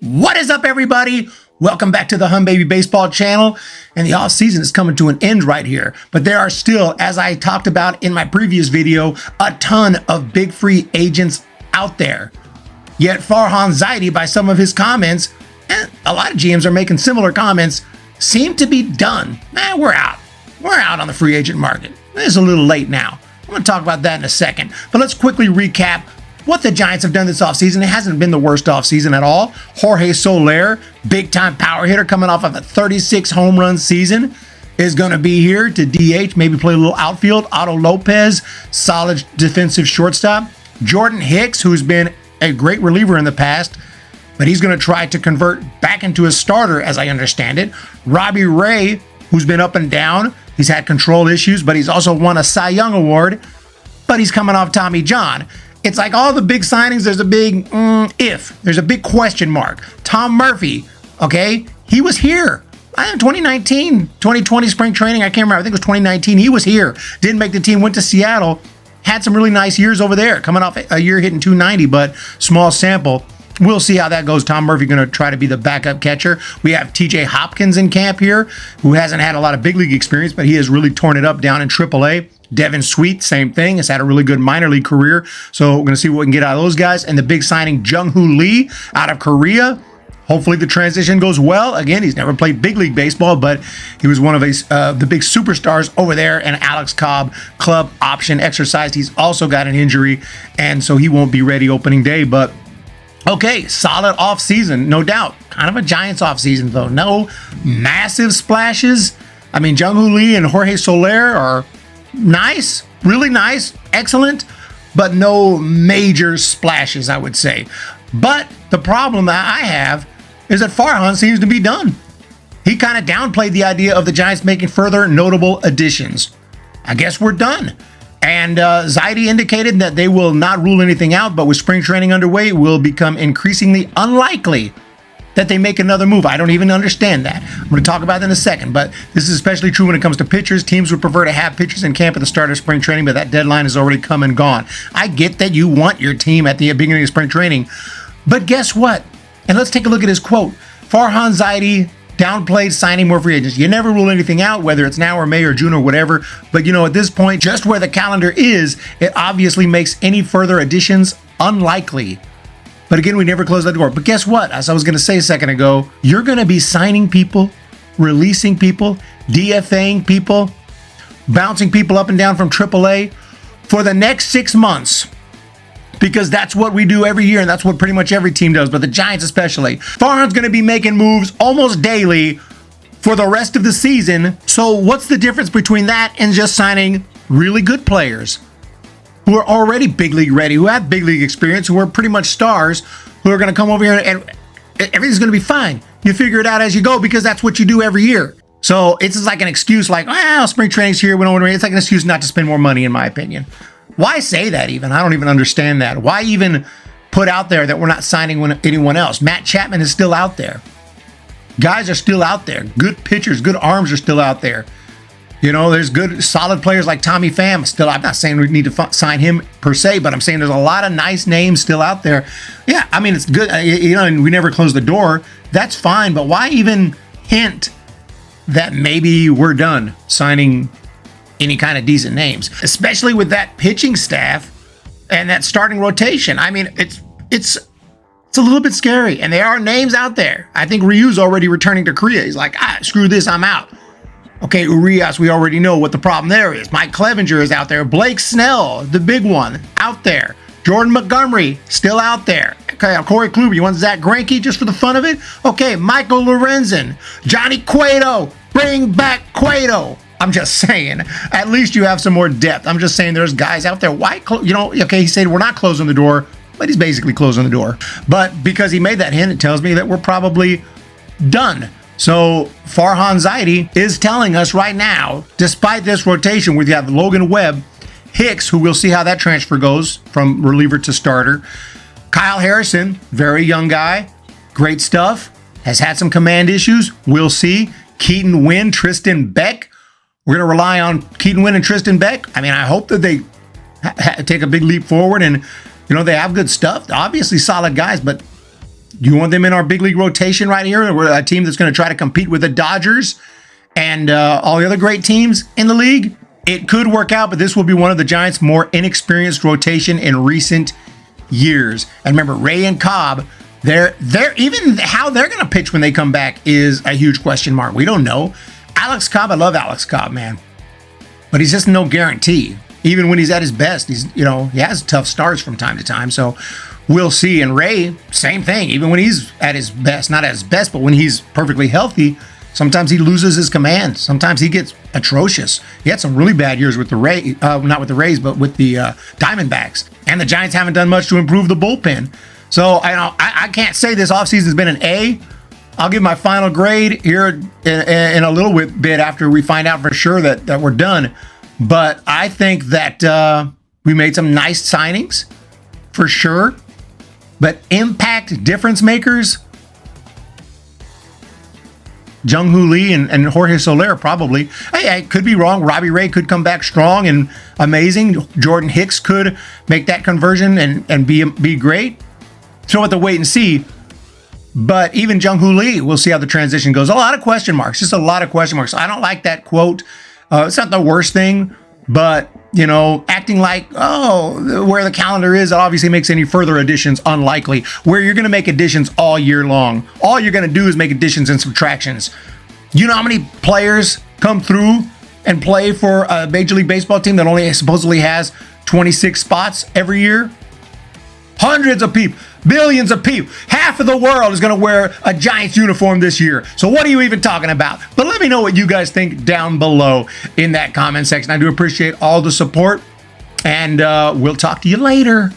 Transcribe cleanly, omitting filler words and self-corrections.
What is up, everybody? Welcome back to the Hun Baby Baseball channel. And the offseason is coming to an end right here. But there are still, as I talked about in my previous video, a ton of big free agents out there. Yet Farhan Zaidi, by some of his comments, and a lot of GMs are making similar comments, seem to be done. We're out. We're out on the free agent market. It's a little late now. I'm going to talk about that in a second. But let's quickly recap what the Giants have done this offseason. It hasn't been the worst offseason at all. Jorge Soler, big-time power hitter coming off of a 36 home run season, is going to be here to DH, maybe play a little outfield. Otto Lopez, solid defensive shortstop. Jordan Hicks, who's been a great reliever in the past, but he's going to try to convert back into a starter, as I understand it. Robbie Ray, who's been up and down. He's had control issues, but he's also won a Cy Young Award, but he's coming off Tommy John. It's like all the big signings, there's a big if. There's a big question mark. Tom Murphy, okay, he was here. 2019, 2020 spring training, I can't remember. I think it was 2019. He was here. Didn't make the team, went to Seattle. Had some really nice years over there. Coming off a year hitting 290, but small sample. We'll see how that goes. Tom Murphy going to try to be the backup catcher. We have TJ Hopkins in camp here, who hasn't had a lot of big league experience, but he has really torn it up down in AAA. Devin Sweet, same thing, has had a really good minor league career. So we're going to see what we can get out of those guys. And the big signing, Jung Hoo Lee out of Korea. Hopefully the transition goes well. Again, he's never played big league baseball, but he was one of the big superstars over there. And Alex Cobb, club option exercised. He's also got an injury, and so he won't be ready opening day. But okay, solid offseason, no doubt. Kind of a Giants offseason, though. No massive splashes. I mean, Jung Hoo Lee and Jorge Soler are nice, really nice, excellent, but no major splashes, I would say. But the problem that I have is that Farhan seems to be done. He kind of downplayed the idea of the Giants making further notable additions. I guess we're done. And Zaidi indicated that they will not rule anything out, but with spring training underway, it will become increasingly unlikely that they make another move. I don't even understand that. I'm going to talk about that in a second, but this is especially true when it comes to pitchers. Teams would prefer to have pitchers in camp at the start of spring training, but that deadline has already come and gone. I get that you want your team at the beginning of spring training, but guess what? And let's take a look at his quote. Farhan Zaidi downplayed signing more free agents. You never rule anything out, whether it's now or May or June or whatever. But at this point, just where the calendar is, it obviously makes any further additions unlikely. But again, we never close that door. But guess what? As I was going to say a second ago, you're going to be signing people, releasing people, DFAing people, bouncing people up and down from AAA for the next 6 months. Because that's what we do every year, and that's what pretty much every team does, but the Giants especially. Farhan's going to be making moves almost daily for the rest of the season. So what's the difference between that and just signing really good players who are already big league ready, who have big league experience, who are pretty much stars, who are going to come over here and everything's going to be fine. You figure it out as you go because that's what you do every year. So it's just like an excuse like, well, spring training's here. We don't want to. It's like an excuse not to spend more money, in my opinion. Why say that even? I don't even understand that. Why even put out there that we're not signing anyone else? Matt Chapman is still out there. Guys are still out there. Good pitchers, good arms are still out there. There's good, solid players like Tommy Pham still. I'm not saying we need to sign him per se, but I'm saying there's a lot of nice names still out there. Yeah, I mean, it's good. And we never close the door. That's fine, but why even hint that maybe we're done signing any kind of decent names, especially with that pitching staff and that starting rotation? I mean, it's a little bit scary, and there are names out there. I think Ryu's already returning to Korea. He's like, screw this, I'm out. Okay, Urias, we already know what the problem there is. Mike Clevenger is out there. Blake Snell, the big one, out there. Jordan Montgomery, still out there. Okay, Corey Kluber, you want Zach Greinke just for the fun of it? Okay, Michael Lorenzen, Johnny Cueto, bring back Cueto. I'm just saying, at least you have some more depth. I'm just saying there's guys out there. Why, okay, he said we're not closing the door, but he's basically closing the door. But because he made that hint, it tells me that we're probably done. So Farhan Zaidi is telling us right now, despite this rotation, we have Logan Webb, Hicks, who we'll see how that transfer goes from reliever to starter. Kyle Harrison, very young guy, great stuff, has had some command issues. We'll see. Keaton Winn, Tristan Beck. We're going to rely on Keaton Winn and Tristan Beck. I mean, I hope that they take a big leap forward and, they have good stuff. Obviously solid guys, but You want them in our big league rotation right here? We're a team that's going to try to compete with the Dodgers and all the other great teams in the league. It could work out, but this will be one of the Giants' more inexperienced rotation in recent years. And remember, Ray and Cobb, they're even how they're going to pitch when they come back is a huge question mark. We don't know. Alex Cobb, I love Alex Cobb, man, but he's just no guarantee. Even when he's at his best, he has tough starts from time to time. So we'll see. And Ray, same thing. Even when he's at his best, not at his best, but when he's perfectly healthy, sometimes he loses his command. Sometimes he gets atrocious. He had some really bad years with the Rays, not with the Rays, but with the Diamondbacks. And the Giants haven't done much to improve the bullpen. So I can't say this offseason has been an A. I'll give my final grade here in a little bit after we find out for sure that we're done. But I think that we made some nice signings for sure. But impact difference makers, Jung Hoo Lee and Jorge Soler probably. I could be wrong. Robbie Ray could come back strong and amazing. Jordan Hicks could make that conversion and be great. So we'll have to wait and see. But even Jung Hoo Lee, we'll see how the transition goes. A lot of question marks, just a lot of question marks. I don't like that quote. It's not the worst thing, but acting like, where the calendar is, it obviously makes any further additions unlikely. Where you're going to make additions all year long. All you're going to do is make additions and subtractions. You know how many players come through and play for a Major League Baseball team that only supposedly has 26 spots every year? Hundreds of people, billions of people. Half of the world is going to wear a Giants uniform this year. So what are you even talking about? But let me know what you guys think down below in that comment section. I do appreciate all the support, and we'll talk to you later.